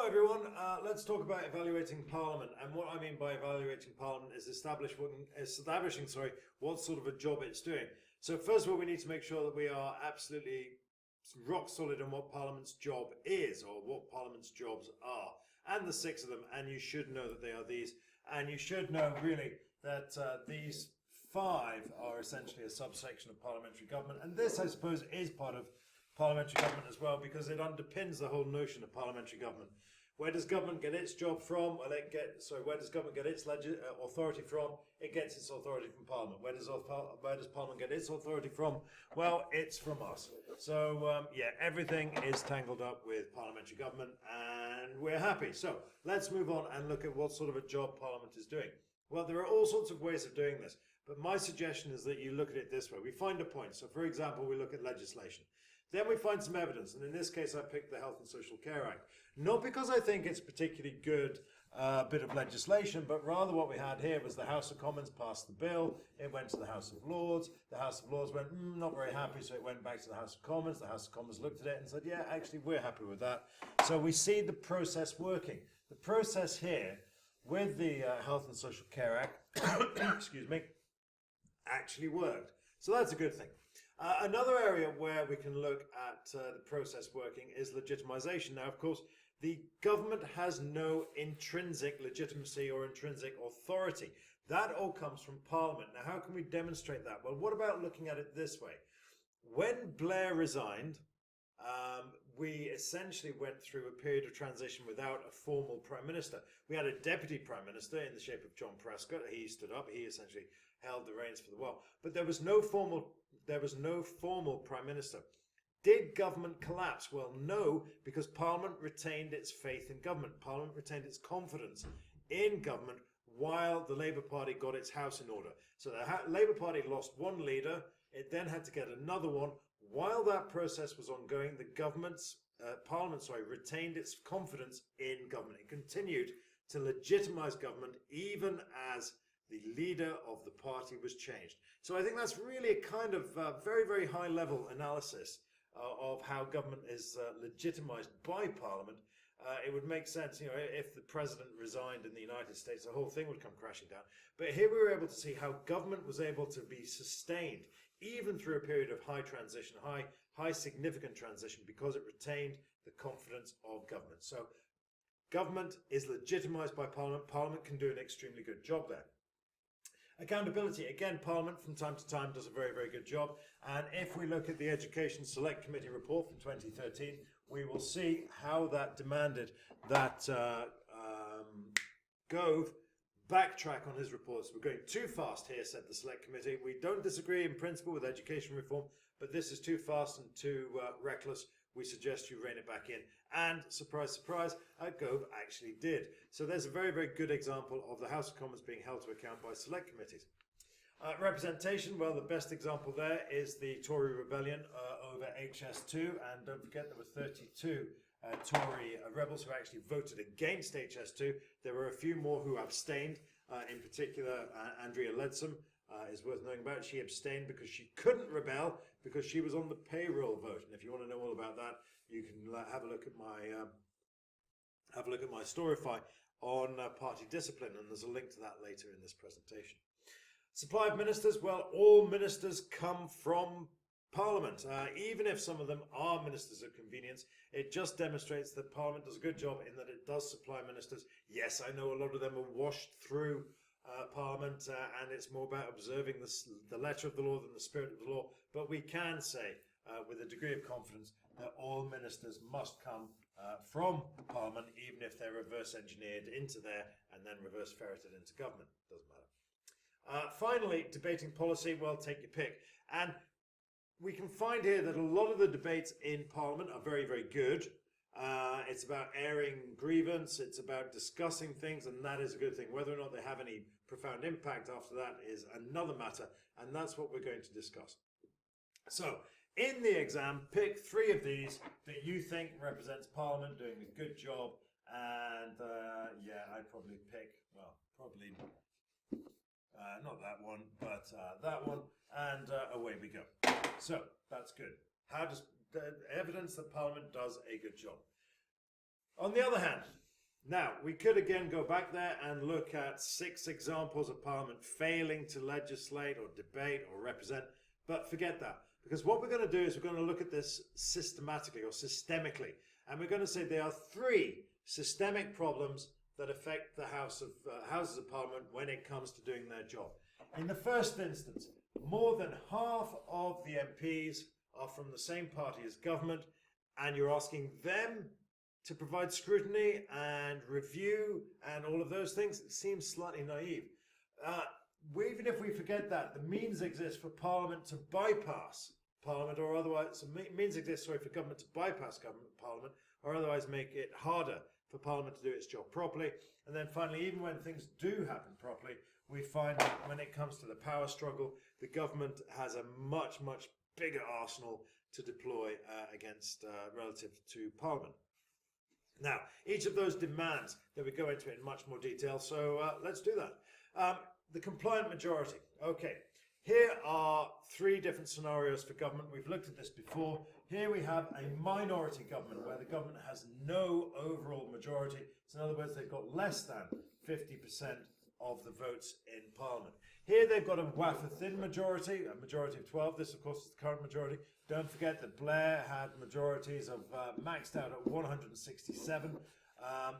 everyone, let's talk about evaluating Parliament. And what I mean by evaluating Parliament is establishing what sort of a job it's doing. So first of all, we need to make sure that we are absolutely rock solid on what Parliament's job is, or what Parliament's jobs are. And the 6 of them, and you should know that they are these. And you should know really that these 5 are essentially a subsection of parliamentary government. And this, I suppose, is part of parliamentary government as well, because it underpins the whole notion of parliamentary government. Where does government get its job from? Well, where does government get its authority from? It gets its authority from Parliament. Where does Parliament get its authority from? Well, it's from us. So, yeah, everything is tangled up with parliamentary government, and we're happy. So, let's move on and look at what sort of a job Parliament is doing. Well, there are all sorts of ways of doing this, but my suggestion is that you look at it this way. We find a point. So, for example, we look at legislation. Then we find some evidence, and in this case I picked the Health and Social Care Act. Not because I think it's a particularly good bit of legislation, but rather what we had here was the House of Commons passed the bill, it went to the House of Lords, the House of Lords went, not very happy, so it went back to the House of Commons looked at it and said, yeah, actually we're happy with that. So we see the process working. The process here with the Health and Social Care Act, excuse me, actually worked. So that's a good thing. Another area where we can look at the process working is legitimisation. Now, of course, the government has no intrinsic legitimacy or intrinsic authority. That all comes from Parliament. Now, how can we demonstrate that? Well, what about looking at it this way? When Blair resigned, we essentially went through a period of transition without a formal Prime Minister. We had a Deputy Prime Minister in the shape of John Prescott. He stood up. He essentially held the reins for the while. But there was no formal Prime Minister. Did government collapse? Well, no, because Parliament retained its faith in government. Parliament retained its confidence in government while the Labour Party got its house in order. So the Labour Party lost one leader. It then had to get another one. While that process was ongoing, Parliament retained its confidence in government. It continued to legitimise government even as the leader of the party was changed. So I think that's really a kind of very, very high level analysis of how government is legitimised by Parliament. It would make sense, if the president resigned in the United States, the whole thing would come crashing down. But here we were able to see how government was able to be sustained even through a period of high transition, high significant transition, because it retained the confidence of government. So government is legitimised by Parliament. Parliament can do an extremely good job there. Accountability. Again, Parliament from time to time does a very, very good job. And if we look at the Education Select Committee report from 2013, we will see how that demanded that Gove backtrack on his reports. We're going too fast here, said the Select Committee. We don't disagree in principle with education reform, but this is too fast and too reckless. We suggest you rein it back in. And surprise, surprise, Gove actually did. So there's a very, very good example of the House of Commons being held to account by select committees. Representation, well, the best example there is the Tory rebellion over HS2. And don't forget, there were 32 Tory rebels who actually voted against HS2. There were a few more who abstained. In particular, Andrea Leadsom is worth knowing about. She abstained because she couldn't rebel because she was on the payroll vote. And if you want to know all about that, you can have a look at my Storify on party discipline, and there's a link to that later in this presentation. Supply of ministers, well, all ministers come from Parliament. Even if some of them are ministers of convenience, it just demonstrates that Parliament does a good job in that it does supply ministers. Yes, I know a lot of them are washed through Parliament, and it's more about observing the letter of the law than the spirit of the law, but we can say with a degree of confidence that all ministers must come from Parliament, even if they're reverse engineered into there and then reverse ferreted into government. Doesn't matter. Finally, debating policy, well, take your pick. And we can find here that a lot of the debates in Parliament are very, very good. It's about airing grievance, it's about discussing things, and that is a good thing. Whether or not they have any profound impact after that is another matter, and that's what we're going to discuss. So, in the exam, pick 3 of these that you think represents Parliament doing a good job, and yeah, I'd probably pick, well, probably not that one, but that one, and away we go. So, that's good. How does evidence that Parliament does a good job? On the other hand, now we could again go back there and look at 6 examples of Parliament failing to legislate or debate or represent, but forget that. Because what we're going to do is we're going to look at this systematically or systemically, and we're going to say there are 3 systemic problems that affect the Houses of Parliament when it comes to doing their job. In the first instance, more than half of the MPs are from the same party as government, and you're asking them to provide scrutiny and review and all of those things. It seems slightly naive. Even if we forget that, the means exist for Parliament to bypass Parliament, or otherwise, means exist, for government to bypass Parliament, or otherwise make it harder for Parliament to do its job properly. And then finally, even when things do happen properly, we find that when it comes to the power struggle, the government has a much, much bigger arsenal to deploy against relative to Parliament. Now, each of those demands that we go into in much more detail, so let's do that. The compliant majority. Okay, here are 3 different scenarios for government. We've looked at this before. Here we have a minority government where the government has no overall majority. So in other words, they've got less than 50% of the votes in Parliament. Here they've got a wafer-thin majority, a majority of 12. This, of course, is the current majority. Don't forget that Blair had majorities of maxed out at 167.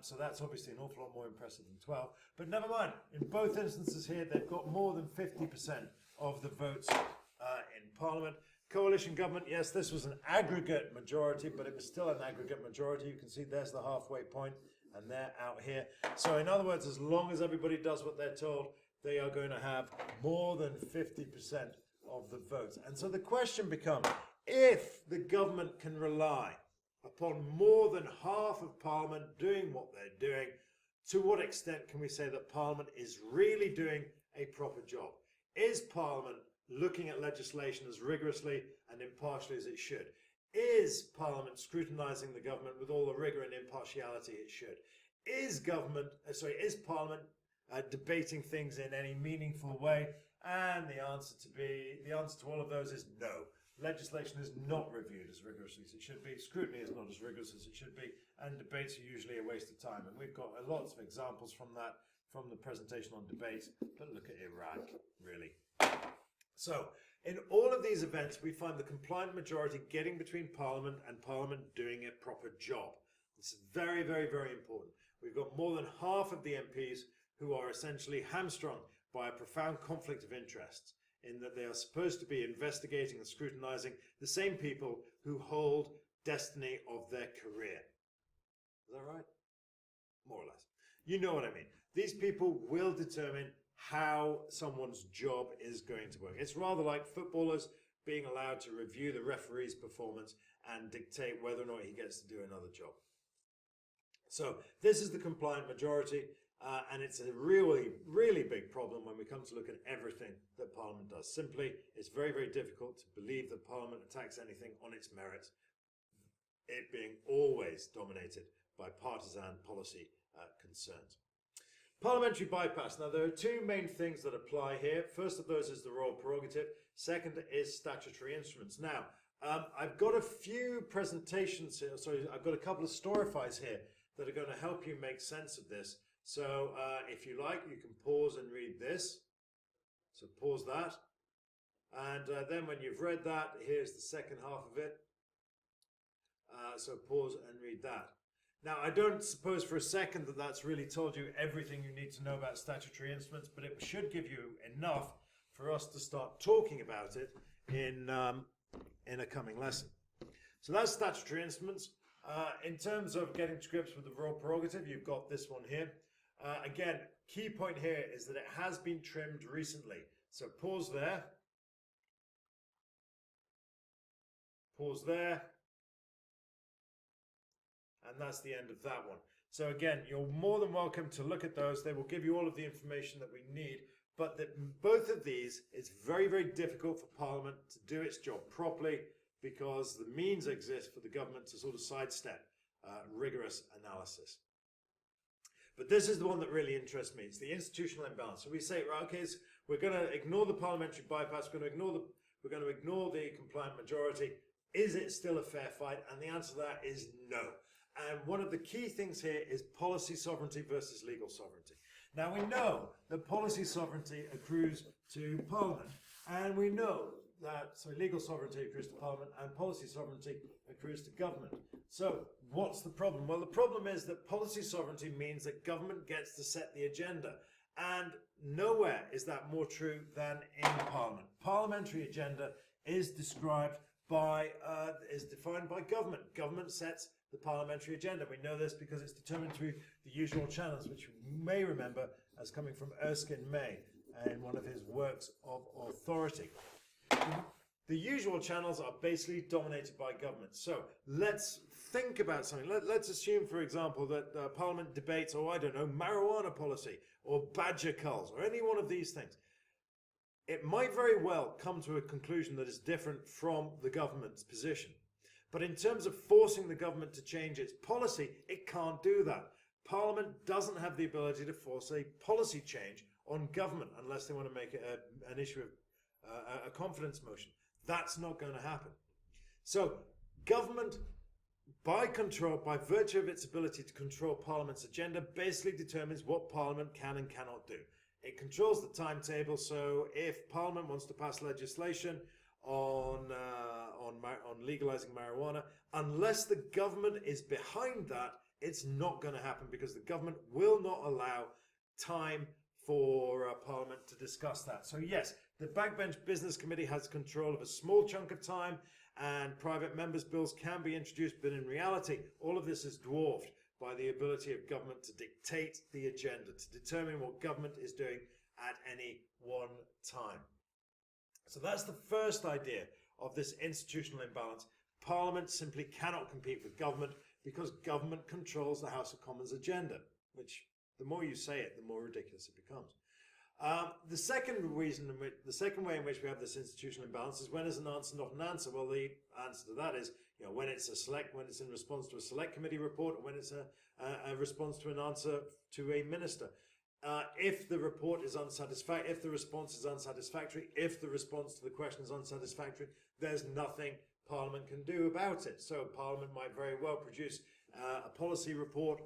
So that's obviously an awful lot more impressive than 12. But never mind. In both instances here, they've got more than 50% of the votes in Parliament. Coalition government, yes, this was an aggregate majority, but it was still an aggregate majority. You can see there's the halfway point, and they're out here. So in other words, as long as everybody does what they're told, they are going to have more than 50% of the votes. And so the question becomes, if the government can rely upon more than half of Parliament doing what they're doing, to what extent can we say that Parliament is really doing a proper job? Is Parliament looking at legislation as rigorously and impartially as it should? Is Parliament scrutinising the government with all the rigour and impartiality it should? Is Parliament debating things in any meaningful way? And the answer to all of those is no. Legislation is not reviewed as rigorously as it should be. Scrutiny is not as rigorous as it should be, and debates are usually a waste of time. And we've got lots of examples from that, from the presentation on debates. But look at Iraq, really. So, in all of these events, we find the compliant majority getting between Parliament and Parliament doing a proper job. This is very, very, very important. We've got more than half of the MPs who are essentially hamstrung by a profound conflict of interests, in that they are supposed to be investigating and scrutinising the same people who hold destiny of their career. Is that right? More or less. You know what I mean. These people will determine how someone's job is going to work. It's rather like footballers being allowed to review the referee's performance and dictate whether or not he gets to do another job. So this is the compliant majority. And it's a really, really big problem when we come to look at everything that Parliament does. Simply, it's very, very difficult to believe that Parliament attacks anything on its merits, it being always dominated by partisan policy concerns. Parliamentary bypass. Now, there are 2 main things that apply here. First of those is the royal prerogative. Second is statutory instruments. Now, I've got a few presentations here. Sorry, I've got a couple of storyfies here that are going to help you make sense of this. So if you like, you can pause and read this. So pause that. And then when you've read that, here's the second half of it. So pause and read that. Now, I don't suppose for a second that that's really told you everything you need to know about statutory instruments, but it should give you enough for us to start talking about it in a coming lesson. So that's statutory instruments. In terms of getting to grips with the royal prerogative, you've got this one here. Again, key point here is that it has been trimmed recently. So pause there. Pause there. And that's the end of that one. So again, you're more than welcome to look at those. They will give you all of the information that we need. But both of these, it's very, very difficult for Parliament to do its job properly because the means exist for the government to sort of sidestep rigorous analysis. But this is the one that really interests me. It's the institutional imbalance. So we say, right, okay, we're going to ignore the parliamentary bypass. We're going to ignore the compliant majority. Is it still a fair fight? And the answer to that is no. And one of the key things here is policy sovereignty versus legal sovereignty. Now we know that policy sovereignty accrues to Parliament, and we know that legal sovereignty accrues to Parliament and policy sovereignty accrues to government. So what's the problem? Well, the problem is that policy sovereignty means that government gets to set the agenda, and nowhere is that more true than in Parliament. Parliamentary agenda is defined by government. Government sets the parliamentary agenda. We know this because it's determined through the usual channels, which you may remember as coming from Erskine May in one of his works of authority. The usual channels are basically dominated by government. So let's think about something. Let's assume, for example, that Parliament debates, marijuana policy or badger culls or any one of these things. It might very well come to a conclusion that is different from the government's position. But in terms of forcing the government to change its policy, it can't do that. Parliament doesn't have the ability to force a policy change on government unless they want to make it an issue of a confidence motion. That's not going to happen. So government, by virtue of its ability to control Parliament's agenda, basically determines what Parliament can and cannot do. It controls the timetable, so if Parliament wants to pass legislation on legalizing marijuana, unless the government is behind that, it's not going to happen because the government will not allow time for Parliament to discuss that. So yes, the Backbench Business Committee has control of a small chunk of time and private members' bills can be introduced, but in reality, all of this is dwarfed by the ability of government to dictate the agenda, to determine what government is doing at any one time. So that's the first idea of this institutional imbalance. Parliament simply cannot compete with government because government controls the House of Commons agenda, which the more you say it, the more ridiculous it becomes. The second way in which we have this institutional imbalance is when is an answer not an answer? Well, the answer to that is, when it's in response to a select committee report, or when it's a response to an answer to a minister. If the report is unsatisfactory, if the response is unsatisfactory, if the response to the question is unsatisfactory, there's nothing Parliament can do about it. So Parliament might very well produce a report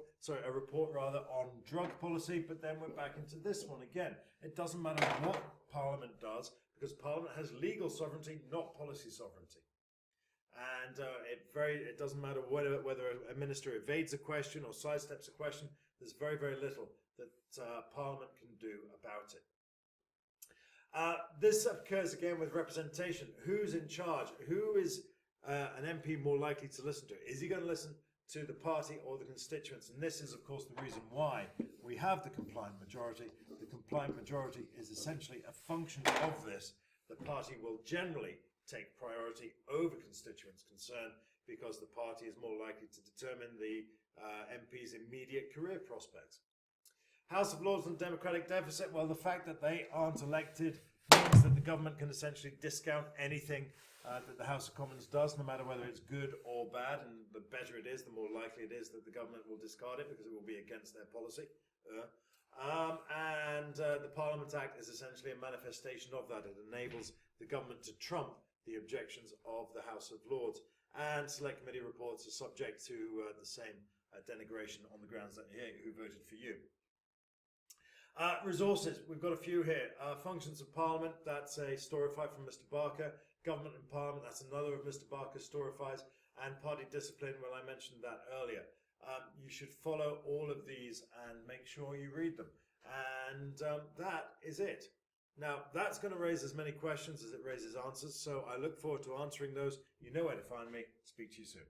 on drug policy, but then we're back into this one again. It doesn't matter what Parliament does because Parliament has legal sovereignty, not policy sovereignty. And it doesn't matter whether a minister evades a question or sidesteps a question. There's very, very little that Parliament can do about it. This occurs again with representation. Who's in charge? Who is an MP more likely to listen to? Is he going to listen to the party or the constituents? And this is, of course, the reason why we have the compliant majority. The compliant majority is essentially a function of this. The party will generally take priority over constituents' concern because the party is more likely to determine the MP's immediate career prospects. House of Lords and democratic deficit, well, the fact that they aren't elected means that the government can essentially discount anything that the House of Commons does, no matter whether it's good or bad, and the better it is, the more likely it is that the government will discard it because it will be against their policy. The Parliament Act is essentially a manifestation of that. It enables the government to trump the objections of the House of Lords, and select committee reports are subject to the same denigration on the grounds that who voted for you. Resources, we've got a few here. Functions of Parliament, that's a storify from Mr. Barker. Government and Parliament, that's another of Mr. Barker's storifies. And party discipline, well, I mentioned that earlier. You should follow all of these and make sure you read them. And that is it. Now, that's going to raise as many questions as it raises answers, so I look forward to answering those. You know where to find me. Speak to you soon.